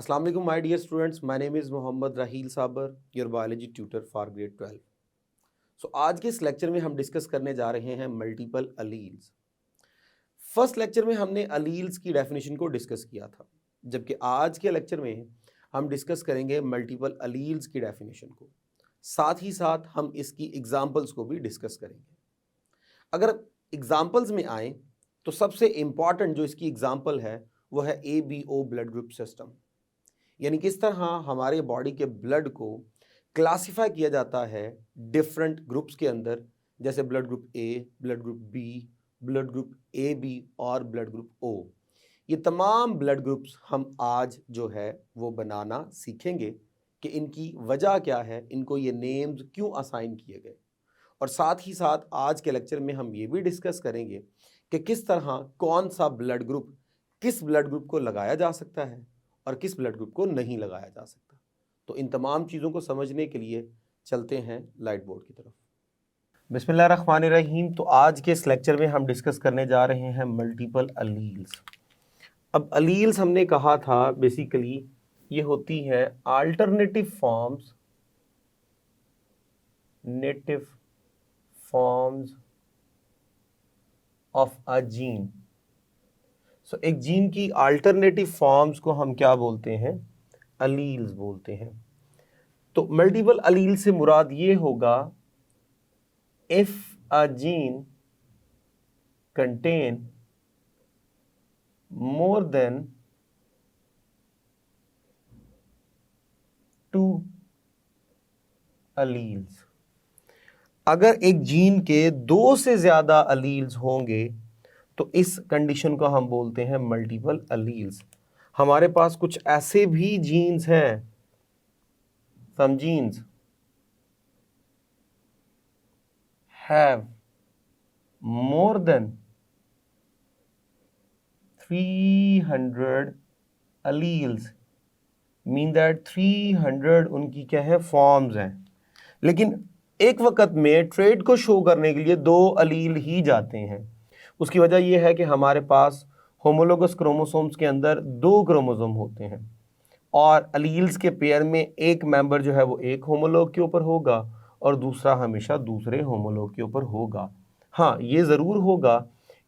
अस्सलाम वालेकुम my dear students, my name is Mohammad Raheel Saber, your biology tutor for grade 12। So आज के इस लेक्चर में हम डिस्कस करने जा रहे हैं मल्टीपल अलील्स। फर्स्ट लेक्चर में हमने अलील्स की डेफिनेशन को डिस्कस किया था, जबकि आज के लेक्चर में हम डिस्कस करेंगे मल्टीपल अलील्स की डेफिनेशन को। साथ ही साथ हम इसकी एग्जाम्पल्स को भी डिस्कस करेंगे। अगर एग्जाम्पल्स में आए तो सबसे इम्पॉर्टेंट जो इसकी एग्जाम्पल है वो है ABO ब्लड ग्रुप सिस्टम। यानी किस तरह हमारे बॉडी के ब्लड को क्लासिफाई किया जाता है डिफरेंट ग्रुप्स के अंदर, जैसे blood group A, blood group B, blood group AB और ब्लड ग्रुप O। ये तमाम ब्लड ग्रुप्स हम आज जो है वो बनाना सीखेंगे कि इनकी वजह क्या है, इनको ये नेम्स क्यों असाइन किए गए। और साथ ही साथ आज के लेक्चर में हम ये भी डिस्कस करेंगे कि किस तरह कौन सा ब्लड ग्रुप किस ब्लड ग्रुप को लगाया जा सकता है और किस ब्लड ग्रुप को नहीं लगाया जा सकता। तो इन तमाम चीज़ों को समझने के लिए चलते हैं लाइट बोर्ड की तरफ। बिस्मिल्लाहिर्रहमानिर्रहीम। तो आज के इस लेक्चर में हम डिस्कस करने जा रहे हैं मल्टीपल अलील्स। अब अलील्स हमने कहा था बेसिकली ये होती है alternative forms of a gene. So एक जीन की अल्टरनेटिव फॉर्म्स को हम क्या बोलते हैं? अलील्स बोलते हैं। तो मल्टीपल अलील से मुराद ये होगा if a gene contain more than 2 alleles. अगर एक जीन के 2 से ज्यादा अलील्स होंगे तो इस कंडीशन को हम बोलते हैं मल्टीपल अलील्स। हमारे पास कुछ ऐसे भी जीन्स हैं, some genes have more than 300 alleles, mean that 300 उनकी क्या है? फॉर्म्स हैं। लेकिन एक वक्त में ट्रेड को शो करने के लिए 2 अलील ही जाते हैं। उसकी वजह यह है कि हमारे पास होमोलोगस क्रोमोसोम्स के अंदर 2 क्रोमोसोम होते हैं और अलील्स के पेयर में एक मेंबर जो है वो एक होमोलोग के ऊपर होगा और दूसरा हमेशा दूसरे होमोलोग के ऊपर होगा। हाँ, ये ज़रूर होगा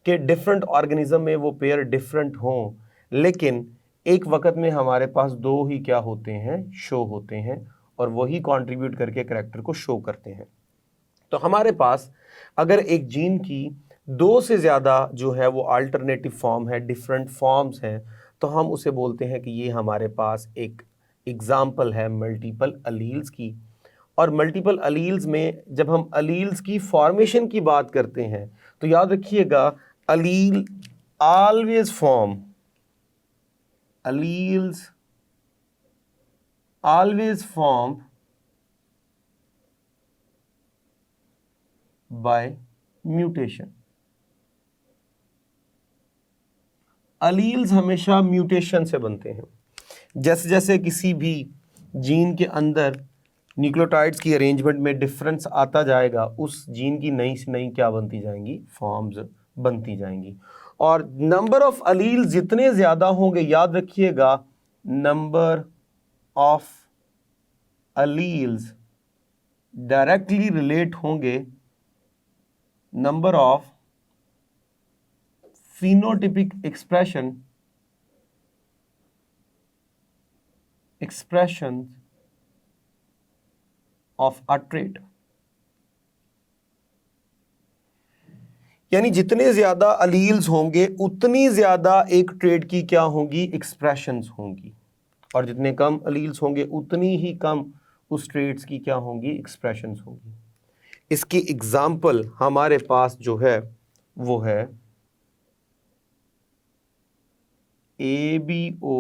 कि डिफरेंट ऑर्गेनिज्म में वो पेयर डिफरेंट हों, लेकिन एक वक्त में हमारे पास 2 ही क्या होते हैं? शो होते हैं और वही कंट्रीब्यूट करके करैक्टर को शो करते हैं। तो हमारे पास अगर एक जीन की 2 से ज़्यादा जो है वो अल्टरनेटिव फॉर्म है, डिफरेंट फॉर्म्स हैं, तो हम उसे बोलते हैं कि ये हमारे पास एक एग्जाम्पल है मल्टीपल अलील्स की। और मल्टीपल अलील्स में जब हम अलील्स की फॉर्मेशन की बात करते हैं तो याद रखिएगा allele always form alleles always formed by mutation। Alleles हमेशा म्यूटेशन से बनते हैं। जैसे जैसे किसी भी जीन के अंदर न्यूक्लियोटाइड्स की अरेंजमेंट में डिफरेंस आता जाएगा, उस जीन की नई से नई क्या बनती जाएंगी? फॉर्म्स बनती जाएंगी। और नंबर ऑफ अलील्स जितने ज़्यादा होंगे, याद रखिएगा number of alleles directly relate होंगे number of phenotypic expressions of a trait। यानी जितने ज्यादा अलील्स होंगे उतनी ज्यादा एक ट्रेट की क्या होंगी? एक्सप्रेशंस होंगी। और जितने कम अलील्स होंगे उतनी ही कम उस ट्रेट्स की क्या होंगी? एक्सप्रेशंस होंगी। इसकी एग्जाम्पल हमारे पास जो है वो है ABO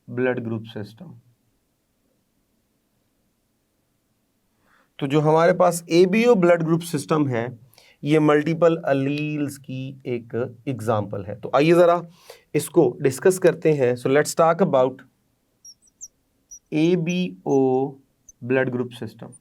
ब्लड ग्रुप सिस्टम। तो जो हमारे पास ABO ब्लड ग्रुप सिस्टम है ये मल्टीपल अलील्स की एक एग्जाम्पल है। तो आइए ज़रा इसको डिस्कस करते हैं। So let's talk about ABO blood group system.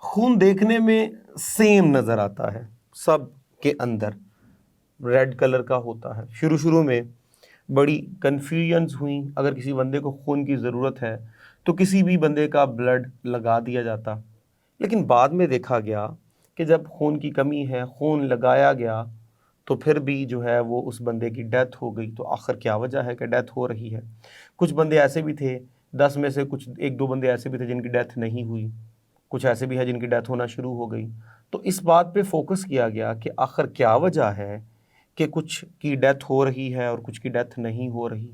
खून देखने में सेम नज़र आता है, सब के अंदर रेड कलर का होता है। शुरू शुरू में बड़ी कन्फ्यूजन्स हुई, अगर किसी बंदे को खून की ज़रूरत है तो किसी भी बंदे का ब्लड लगा दिया जाता, लेकिन बाद में देखा गया कि जब खून की कमी है, खून लगाया गया तो फिर भी जो है वो उस बंदे की डेथ हो गई। तो आखिर क्या वजह है कि डेथ हो रही है? कुछ बंदे ऐसे भी थे, 10 में से कुछ 1-2 बंदे ऐसे भी थे जिनकी डेथ नहीं हुई, कुछ ऐसे भी है जिनकी डेथ होना शुरू हो गई। तो इस बात पे फोकस किया गया कि आखिर क्या वजह है कि कुछ की डेथ हो रही है और कुछ की डेथ नहीं हो रही।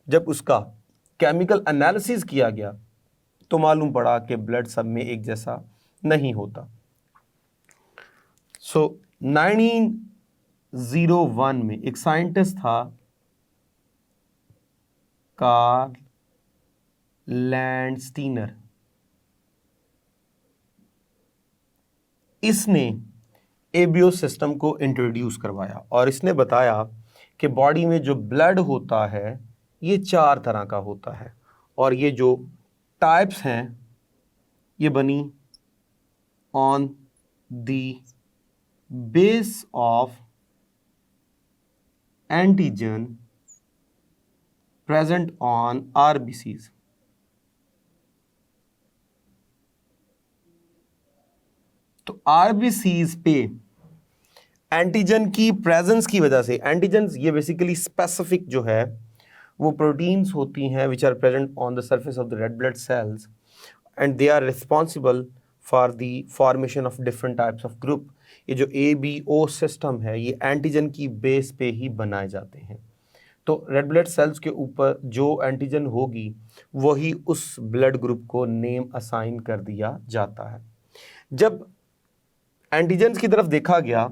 जब उसका केमिकल एनालिसिस किया गया तो मालूम पड़ा कि ब्लड सब में एक जैसा नहीं होता। सो 1901 में एक साइंटिस्ट था, कार्ल लैंडस्टीनर। इसने एबीओ सिस्टम को इंट्रोड्यूस करवाया और इसने बताया कि बॉडी में जो ब्लड होता है ये 4 तरह का होता है और ये जो टाइप्स हैं ये बनी on the base of antigen present on RBCs. तो आरबीसीज पे एंटीजन की प्रेजेंस की वजह से, एंटीजन ये बेसिकली स्पेसिफिक जो है वो प्रोटीन्स होती हैं which are present on the surface of the red blood cells and they are responsible for the formation of different types of group. ये जो ABO सिस्टम है ये एंटीजन की बेस पे ही बनाए जाते हैं। तो रेड ब्लड सेल्स के ऊपर जो एंटीजन होगी वही उस ब्लड ग्रुप को नेम असाइन कर दिया जाता है। जब एंटीजन्स की तरफ देखा गया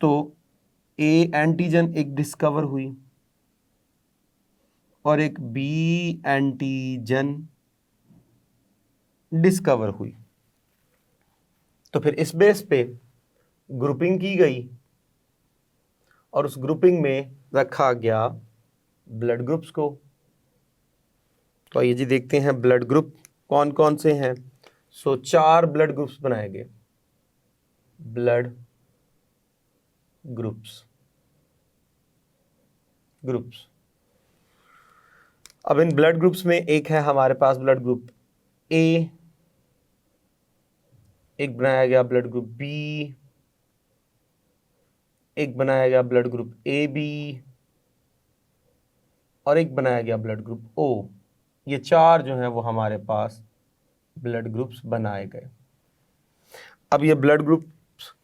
तो A एंटीजन एक डिस्कवर हुई और एक B एंटीजन डिस्कवर हुई। तो फिर इस बेस पे ग्रुपिंग की गई और उस ग्रुपिंग में रखा गया ब्लड ग्रुप्स को। तो आइए जी देखते हैं ब्लड ग्रुप कौन कौन से हैं। 4 ब्लड ग्रुप्स बनाए गए, ब्लड ग्रुप्स। अब इन ब्लड ग्रुप्स में एक है हमारे पास ब्लड ग्रुप A, एक बनाया गया ब्लड ग्रुप B, एक बनाया गया ब्लड ग्रुप AB और एक बनाया गया ब्लड ग्रुप O। ये 4 जो हैं वो हमारे पास ब्लड ग्रुप्स बनाए गए। अब ये ब्लड ग्रुप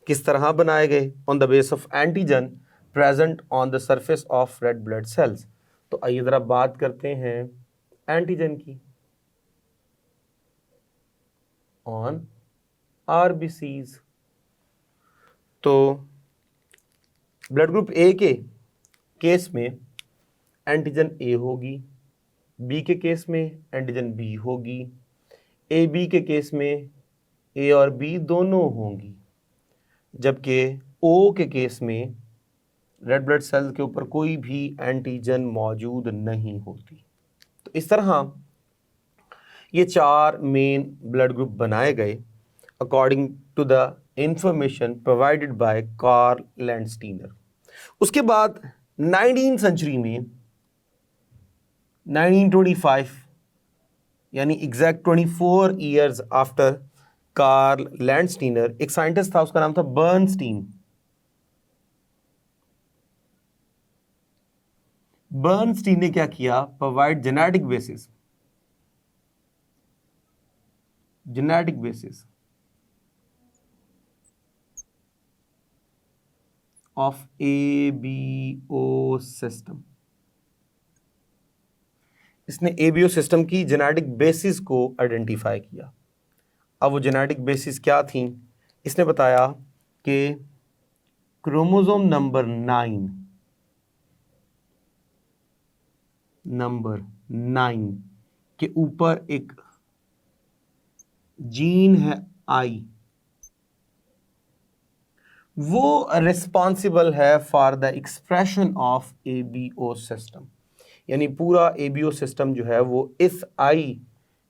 किस तरह बनाए गए? On the base of antigen present on the surface of red blood sales. तो आइए जरा बात करते हैं एंटीजन की। On RBCs. तो ब्लड ग्रुप A के केस में एंटीजन A होगी, B के केस में एंटीजन B होगी, AB के केस में A और B दोनों होंगी, जबकि O के केस में रेड ब्लड सेल के ऊपर कोई भी एंटीजन मौजूद नहीं होती। तो इस तरह ये 4 मेन ब्लड ग्रुप बनाए गए according to the information provided by Carl Landsteiner. उसके बाद 19वीं सेंचुरी में 1925 यानी exact 24 years after Carl Landsteiner एक साइंटिस्ट था, उसका नाम था बर्नस्टीन। बर्नस्टीन ने क्या किया? Provide genetic basis of ABO system. इसने ABO सिस्टम की जेनेटिक बेसिस को आइडेंटिफाई किया। अब वो जेनेटिक बेसिस क्या थी? इसने बताया कि क्रोमोसोम नंबर 9 के ऊपर एक जीन है I, वो रिस्पॉन्सिबल है for the expression of ABO system. यानी पूरा ABO सिस्टम जो है वो इस I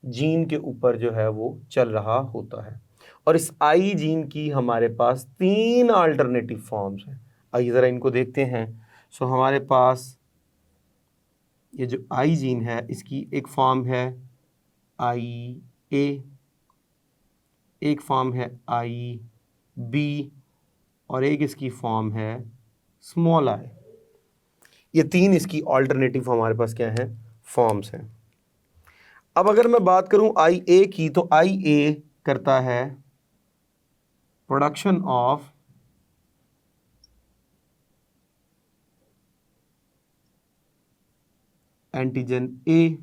जीन के ऊपर जो है वो चल रहा होता है। और इस आई जीन की हमारे पास 3 अल्टरनेटिव फॉर्म्स हैं। आइए ज़रा इनको देखते हैं। सो हमारे पास ये जो आई जीन है इसकी एक फॉर्म है आई ए, एक फॉर्म है आई बी, और एक इसकी फॉर्म है स्मॉल आई। ये 3 इसकी ऑल्टरनेटिव हमारे पास क्या है, फॉर्म्स हैं। अब अगर मैं बात करूं आई ए की, तो आई ए करता है प्रोडक्शन ऑफ एंटीजन ए,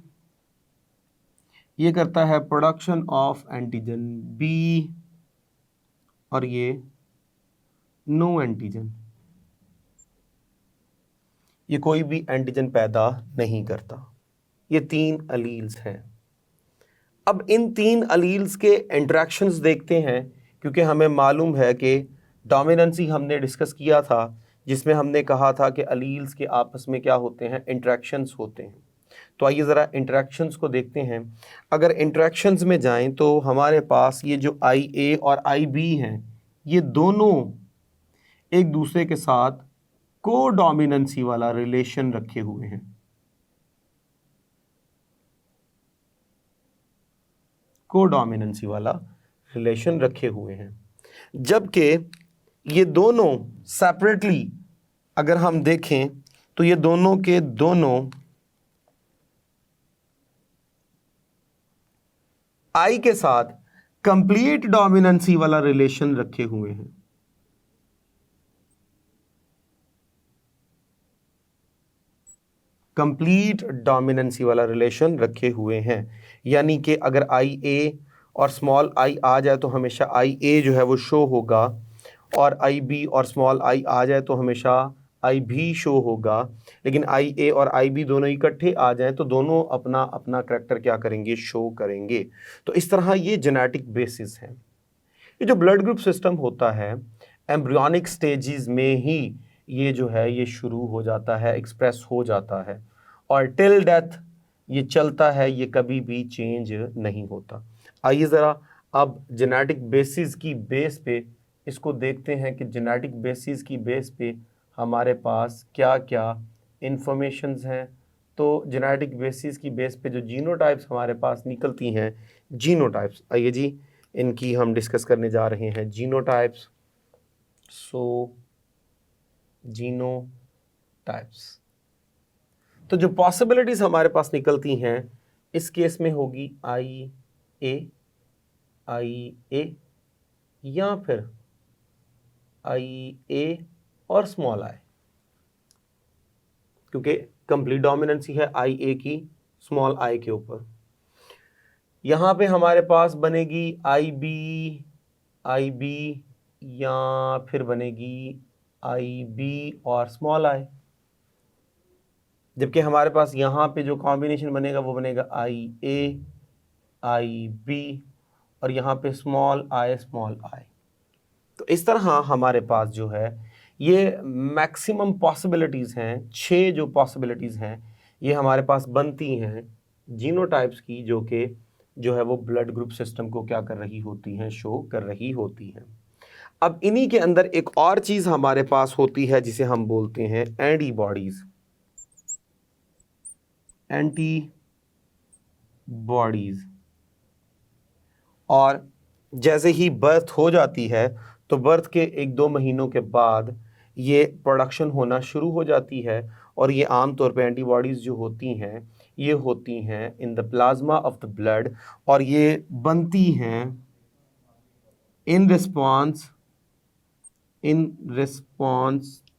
ये करता है प्रोडक्शन ऑफ एंटीजन बी, और ये नो एंटीजन, ये कोई भी एंटीजन पैदा नहीं करता। ये 3 अलील्स हैं। अब इन 3 अलील्स के इंटरेक्शंस देखते हैं, क्योंकि हमें मालूम है कि डोमिनेंसी हमने डिस्कस किया था, जिसमें हमने कहा था कि अलील्स के आपस में क्या होते हैं, इंटरेक्शंस होते हैं। तो आइए ज़रा इंटरेक्शंस को देखते हैं। अगर इंटरेक्शंस में जाएं तो हमारे पास ये जो आई ए और आई बी हैं, ये दोनों एक दूसरे के साथ को डोमिनेंसी वाला रिलेशन रखे हुए हैं। को डोमिनेंसी वाला रिलेशन रखे हुए हैं, जबकि ये दोनों सेपरेटली अगर हम देखें तो ये दोनों के दोनों आई के साथ कंप्लीट डोमिनेंसी वाला रिलेशन रखे हुए हैं। कंप्लीट डोमिनेंसी वाला रिलेशन रखे हुए हैं, यानी कि अगर आई ए और स्मॉल आई आ जाए तो हमेशा आई ए जो है वो शो होगा, और आई बी और स्मॉल आई आ जाए तो हमेशा आई भी शो होगा। लेकिन आई ए और आई बी दोनों इकट्ठे आ जाएं तो दोनों अपना अपना करैक्टर क्या करेंगे, शो करेंगे। तो इस तरह ये जेनेटिक बेसिस है। ये जो ब्लड ग्रुप सिस्टम होता है, एम्ब्रियोनिक स्टेजेस में ही ये जो है ये शुरू हो जाता है, एक्सप्रेस हो जाता है, और टिल डेथ ये चलता है, ये कभी भी चेंज नहीं होता। आइए ज़रा अब जेनेटिक बेसिस की बेस पे इसको देखते हैं कि जेनेटिक बेसिस की बेस पे हमारे पास क्या क्या इंफॉर्मेशंस हैं। तो जेनेटिक बेसिस की बेस पे जो जीनोटाइप्स हमारे पास निकलती हैं, जीनोटाइप्स, आइए जी इनकी हम डिस्कस करने जा रहे हैं, जीनोटाइप्स। सो जीनोटाइप्स, तो जो पॉसिबिलिटीज़ हमारे पास निकलती हैं इस केस में होगी आई ए या फिर आई ए और स्मॉल आई, क्योंकि कंप्लीट डोमिनेंसी है आई ए की स्मॉल आई के ऊपर। यहाँ पे हमारे पास बनेगी आई बी या फिर बनेगी आई बी और स्मॉल आई, जबकि हमारे पास यहाँ पे जो कॉम्बिनेशन बनेगा वो बनेगा आई ए आई बी और यहाँ पे स्मॉल आई। तो इस तरह हमारे पास जो है ये मैक्सिमम पॉसिबिलिटीज़ हैं, 6 जो पॉसिबिलिटीज़ हैं ये हमारे पास बनती हैं जीनोटाइप्स की, जो कि जो है वो ब्लड ग्रुप सिस्टम को क्या कर रही होती हैं, शो कर रही होती हैं। अब इन्हीं के अंदर एक और चीज़ हमारे पास होती है जिसे हम बोलते हैं एंटीबॉडीज़। और जैसे ही बर्थ हो जाती है तो बर्थ के 1-2 महीनों के बाद ये प्रोडक्शन होना शुरू हो जाती है, और ये आमतौर पे एंटीबॉडीज़ जो होती हैं ये होती हैं in the plasma of the blood, और ये बनती हैं इन रिस्पॉन्स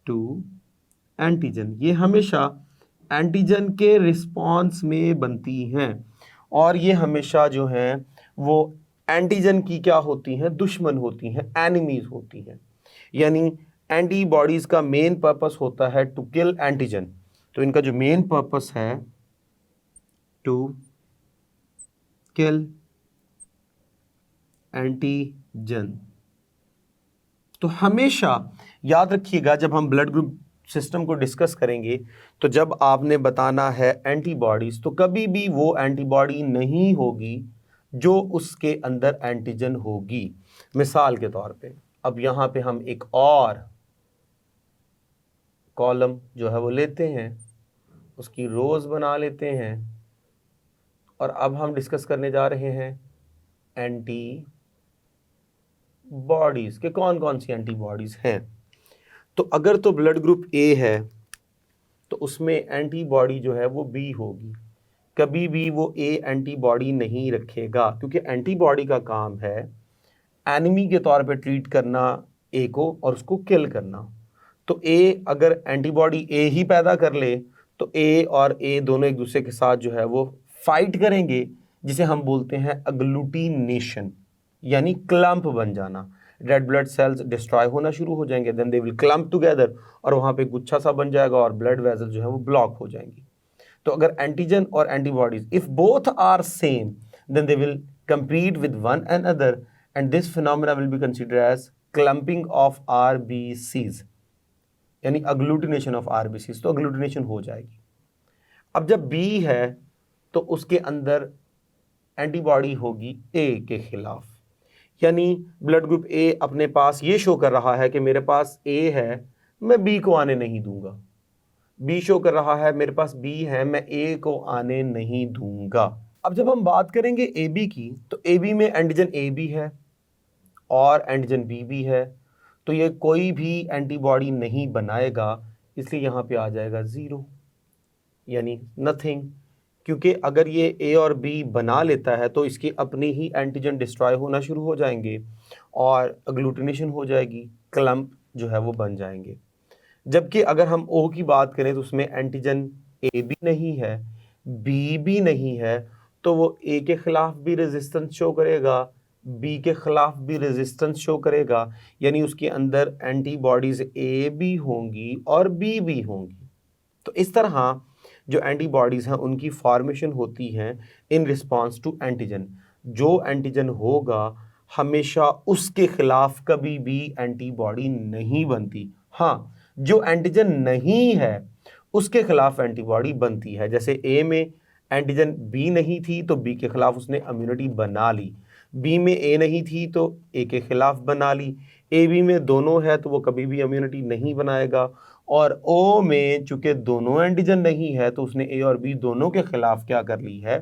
टू एंटीजन। ये हमेशा एंटीजन के रिस्पॉन्स में बनती हैं, और ये हमेशा जो हैं वो एंटीजन की क्या होती हैं, दुश्मन होती हैं, एनिमीज होती हैं। यानी एंटीबॉडीज़ का मेन पर्पस होता है टू किल एंटीजन। तो इनका जो मेन पर्पस है टू किल एंटीजन। तो हमेशा याद रखिएगा जब हम ब्लड ग्रुप सिस्टम को डिस्कस करेंगे तो जब आपने बताना है एंटीबॉडीज़, तो कभी भी वो एंटीबॉडी नहीं होगी जो उसके अंदर एंटीजन होगी। मिसाल के तौर पे अब यहाँ पे हम एक और कॉलम जो है वो लेते हैं, उसकी रोज बना लेते हैं, और अब हम डिस्कस करने जा रहे हैं एंटी बॉडीज के कौन कौन सी एंटीबॉडीज हैं। तो अगर तो ब्लड ग्रुप ए है तो उसमें एंटीबॉडी जो है वो बी होगी। कभी भी वो ए एंटीबॉडी नहीं रखेगा, क्योंकि एंटीबॉडी का काम है एनिमी के तौर पे ट्रीट करना ए को और उसको किल करना। तो ए अगर एंटीबॉडी ए ही पैदा कर ले तो ए और ए दोनों एक दूसरे के साथ जो है वो फाइट करेंगे, जिसे हम बोलते हैं अग्लूटिनेशन, यानी क्लम्प बन जाना। रेड ब्लड सेल्स डिस्ट्रॉय होना शुरू हो जाएंगे, then they will clump together, और वहाँ पे गुच्छा सा बन जाएगा और ब्लड वेसल जो है वो ब्लॉक हो जाएंगी। तो अगर एंटीजन और antibodies if both are same then they will compete with one another and this phenomena will be considered as clumping of RBCs, यानी अग्लूटिनेशन ऑफ RBCs। तो अग्लूटिनेशन हो जाएगी। अब जब B है तो उसके अंदर एंटीबॉडी होगी A के खिलाफ, यानी ब्लड ग्रुप A अपने पास ये शो कर रहा है कि मेरे पास A है, मैं B को आने नहीं दूंगा। B शो कर रहा है मेरे पास B है, मैं A को आने नहीं दूंगा। अब जब हम बात करेंगे AB की, तो AB में एंटीजन A भी है और एंटीजन B भी है, तो ये कोई भी एंटीबॉडी नहीं बनाएगा, इसलिए यहाँ पे आ जाएगा 0, यानी नथिंग। क्योंकि अगर ये A और B बना लेता है तो इसकी अपनी ही एंटीजन डिस्ट्रॉय होना शुरू हो जाएंगे और अग्लूटिनेशन हो जाएगी, क्लम्प जो है वो बन जाएंगे। जबकि अगर हम O की बात करें तो उसमें एंटीजन A भी नहीं है, B भी नहीं है, तो वो A के खिलाफ भी रेजिस्टेंस शो करेगा, B के खिलाफ भी रेजिस्टेंस शो करेगा, यानी उसके अंदर एंटीबॉडीज A भी होंगी और B भी होंगी। तो इस तरह जो एंटीबॉडीज हैं उनकी फॉर्मेशन होती है इन रिस्पॉन्स टू एंटीजन। जो एंटीजन होगा हमेशा उसके खिलाफ कभी भी एंटीबॉडी नहीं बनती। हाँ, जो एंटीजन नहीं है उसके खिलाफ एंटीबॉडी बनती है। जैसे ए में एंटीजन बी नहीं थी तो बी के खिलाफ उसने इम्यूनिटी बना ली, बी में ए नहीं थी तो ए के खिलाफ बना ली, ए बी में दोनों है तो वो कभी भी इम्यूनिटी नहीं बनाएगा, और ओ में चूंकि दोनों एंटीजन नहीं है तो उसने ए और बी दोनों के खिलाफ क्या कर ली है,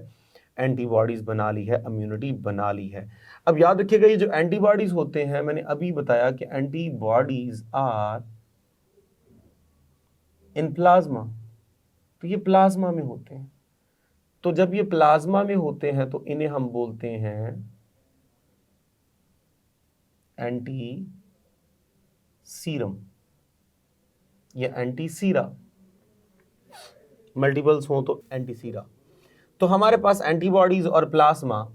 एंटीबॉडीज बना ली है, इम्यूनिटी बना ली है। अब याद रखिएगा ये जो एंटीबॉडीज होते हैं, मैंने अभी बताया कि एंटीबॉडीज आर इन प्लाज्मा, तो ये प्लाज्मा में होते हैं। तो जब ये प्लाज्मा में होते हैं तो इन्हें हम बोलते हैं एंटी सीरम या एंटी सीरा, मल्टीपल्स हो तो एंटी सीरा। तो हमारे पास एंटीबॉडीज और प्लाज्मा,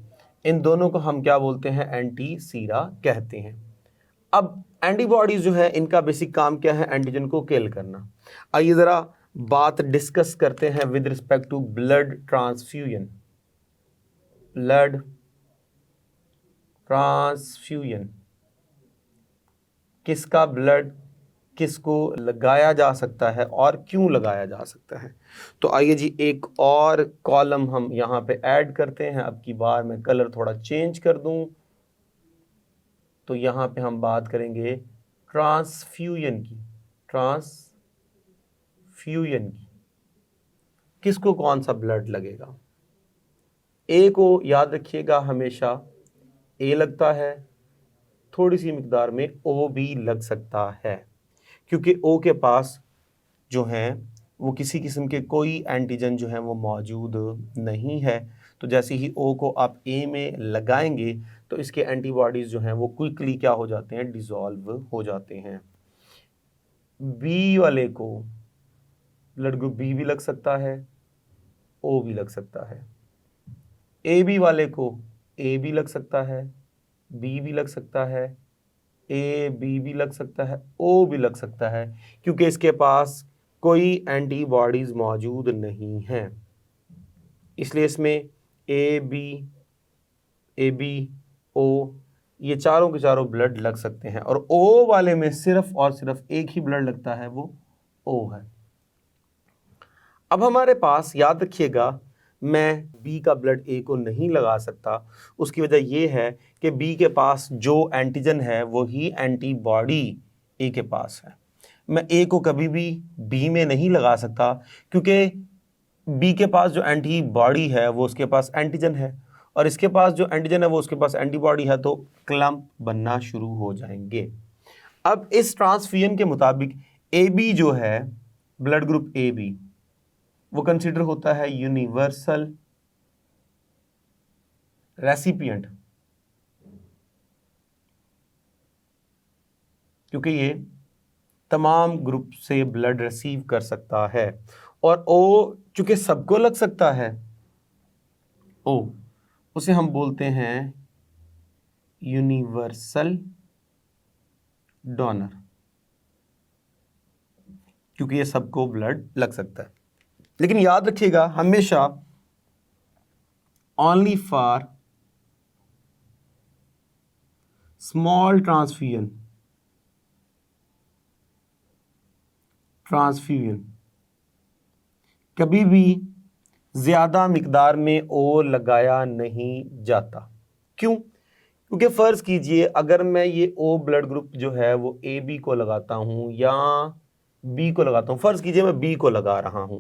इन दोनों को हम क्या बोलते हैं, एंटी सीरा कहते हैं। अब एंटीबॉडीज जो है इनका बेसिक काम क्या है, एंटीजन को किल करना। आइए जरा बात डिस्कस करते हैं with respect to blood transfusion. Blood transfusion, किसका ब्लड किसको लगाया जा सकता है और क्यों लगाया जा सकता है। तो आइए जी एक और कॉलम हम यहाँ पे ऐड करते हैं। अब की बार मैं कलर थोड़ा चेंज कर दूं, तो यहाँ पे हम बात करेंगे ट्रांसफ्यूजन की। ट्रांसफ्यूजन की किसको कौन सा ब्लड लगेगा, ए को याद रखिएगा हमेशा ए लगता है, थोड़ी सी मिकदार में ओ भी लग सकता है, क्योंकि ओ के पास जो है वो किसी किस्म के कोई एंटीजन जो है वो मौजूद नहीं है। तो जैसे ही ओ को आप ए में लगाएंगे तो इसके एंटीबॉडीज़ जो हैं वो क्विकली क्या हो जाते हैं, डिसॉल्व हो जाते हैं। बी वाले को ब्लड ग्रुप बी भी लग सकता है, ओ भी लग सकता है। ए बी वाले को ए भी लग सकता है, बी भी लग सकता है, ए बी भी लग सकता है, ओ भी लग सकता है, क्योंकि इसके पास कोई एंटीबॉडीज मौजूद नहीं हैं। इसलिए इसमें ए बी ओ ये चारों के चारों ब्लड लग सकते हैं, और ओ वाले में सिर्फ और सिर्फ एक ही ब्लड लगता है, वो ओ है। अब हमारे पास याद रखिएगा मैं बी का ब्लड ए को नहीं लगा सकता, उसकी वजह ये है कि बी के पास जो एंटीजन है वही एंटीबॉडी ए के पास है। मैं ए को कभी भी बी में नहीं लगा सकता क्योंकि बी के पास जो एंटीबॉडी है वो उसके पास एंटीजन है और इसके पास जो एंटीजन है वो उसके पास एंटीबॉडी है, तो क्लम्प बनना शुरू हो जाएंगे। अब इस ट्रांसफ्यूजन के मुताबिक ए बी जो है, ब्लड ग्रुप ए बी, वो कंसिडर होता है यूनिवर्सल रेसिपिएंट, क्योंकि ये तमाम ग्रुप से ब्लड रिसीव कर सकता है। और ओ चूंकि सबको लग सकता है, ओ उसे हम बोलते हैं यूनिवर्सल डोनर, क्योंकि ये सबको ब्लड लग सकता है। लेकिन याद रखिएगा हमेशा ओनली फॉर स्मॉल ट्रांसफ्यूजन कभी भी ज्यादा मिकदार में ओ लगाया नहीं जाता। क्यों? क्योंकि फर्ज कीजिए अगर मैं ये ओ ब्लड ग्रुप जो है वो ए बी को लगाता हूं या बी को लगाता हूं, फर्ज कीजिए मैं बी को लगा रहा हूं,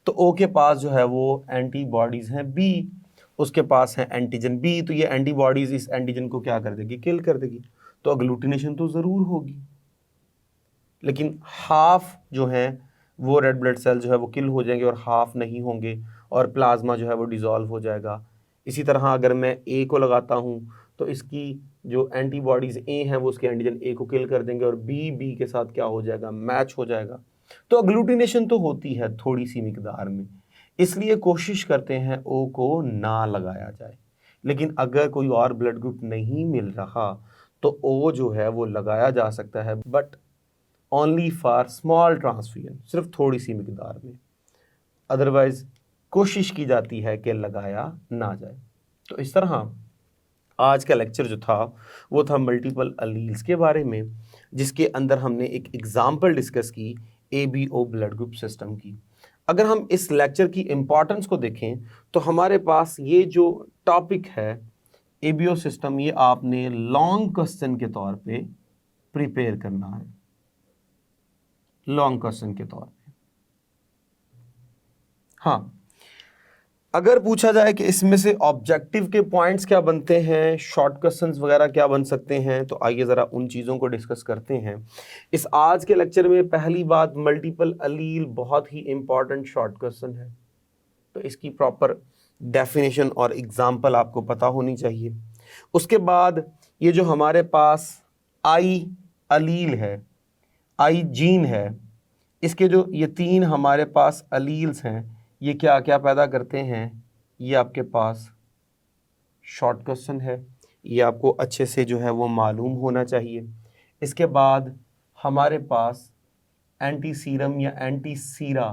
तो ओ के पास जो है वो एंटीबॉडीज हैं बी, उसके पास है एंटीजन बी, तो ये एंटीबॉडीज इस एंटीजन को क्या कर देगी? किल कर देगी। तो अग्लूटिनेशन तो जरूर होगी, लेकिन हाफ जो है वो रेड ब्लड सेल जो है वो किल हो जाएंगे और हाफ नहीं होंगे और प्लाज्मा जो है वो डिसॉल्व हो जाएगा। इसी तरह अगर मैं ए को लगाता हूं तो इसकी जो एंटीबॉडीज ए हैं वो उसके एंटीजन ए को किल कर देंगे और बी के साथ क्या हो जाएगा? मैच हो जाएगा। तो अग्लूटिनेशन तो होती है थोड़ी सी मिकदार में, इसलिए कोशिश करते हैं ओ को ना लगाया जाए। लेकिन अगर कोई और ब्लड ग्रुप नहीं मिल रहा तो ओ जो है वो लगाया जा सकता है, but only for small transfusion, सिर्फ थोड़ी सी मिकदार में। अदरवाइज कोशिश की जाती है कि लगाया ना जाए। तो इस तरह आज का लेक्चर जो था वो था मल्टीपल अलील्स के बारे में, जिसके अंदर हमने एक एग्जाम्पल डिस्कस की ABO ब्लड ग्रुप सिस्टम की। अगर हम इस लेक्चर की इम्पॉर्टेंस को देखें तो हमारे पास ये जो टॉपिक है ABO सिस्टम, ये आपने लॉन्ग क्वेश्चन के तौर पे प्रिपेयर करना है, लॉन्ग क्वेश्चन के तौर पे। हाँ, अगर पूछा जाए कि इसमें से ऑब्जेक्टिव के पॉइंट्स क्या बनते हैं, शॉर्ट क्वेश्चंस वगैरह क्या बन सकते हैं, तो आइए ज़रा उन चीज़ों को डिस्कस करते हैं। इस आज के लेक्चर में पहली बात, मल्टीपल अलील बहुत ही इंपॉर्टेंट शॉर्ट क्वेश्चन है, तो इसकी प्रॉपर डेफिनेशन और एग्जाम्पल आपको पता होनी चाहिए। उसके बाद ये जो हमारे पास आई अलील है, आई जीन है, इसके जो ये 3 हमारे पास अलील्स हैं, ये क्या क्या पैदा करते हैं, ये आपके पास शॉर्ट क्वेश्चन है, ये आपको अच्छे से जो है वो मालूम होना चाहिए। इसके बाद हमारे पास एंटी सीरम या एंटी सीरा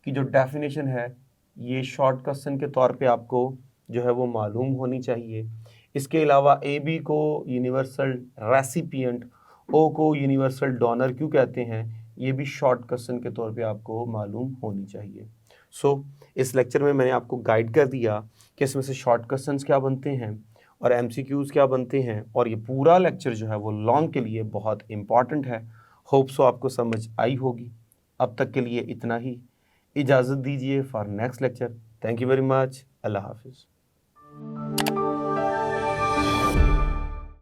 की जो डेफिनेशन है, ये शॉर्ट क्वेश्चन के तौर पे आपको जो है वो मालूम होनी चाहिए। इसके अलावा AB को यूनिवर्सल रेसिपिएंट, O को यूनिवर्सल डोनर क्यों कहते हैं, ये भी शॉर्ट क्वेश्चन के तौर पे आपको मालूम होनी चाहिए। इस लेक्चर में मैंने आपको गाइड कर दिया कि इसमें से शॉर्ट क्वेश्चंस क्या बनते हैं और MCQs क्या बनते हैं, और ये पूरा लेक्चर जो है वो लॉन्ग के लिए बहुत इंपॉर्टेंट है। होप सो आपको समझ आई होगी। अब तक के लिए इतना ही, इजाज़त दीजिए for next lecture. Thank you very much. अल्लाह हाफिज़।